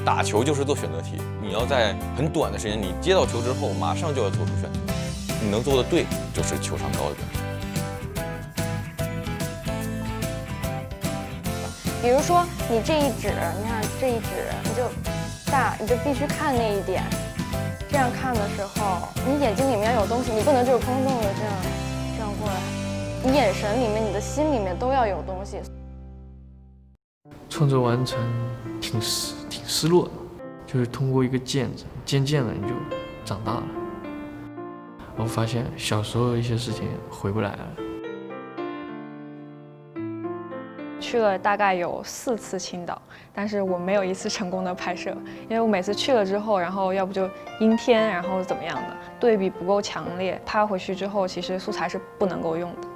打球就是做选择题，你要在很短的时间，你接到球之后，马上就要做出选择。你能做的对，就是球商高的表现。比如说你这一指，你看这一指，你就必须看那一点。这样看的时候，你眼睛里面有东西，你不能就是空洞的这样过来。你眼神里面、你的心里面都要有东西。创作完成挺失落的，就是通过一个渐字，渐渐的你就长大了。我发现小时候一些事情回不来了。去了大概有4次青岛，但是我没有一次成功的拍摄，因为我每次去了之后，然后要不就阴天，然后怎么样的，对比不够强烈，拍回去之后其实素材是不能够用的。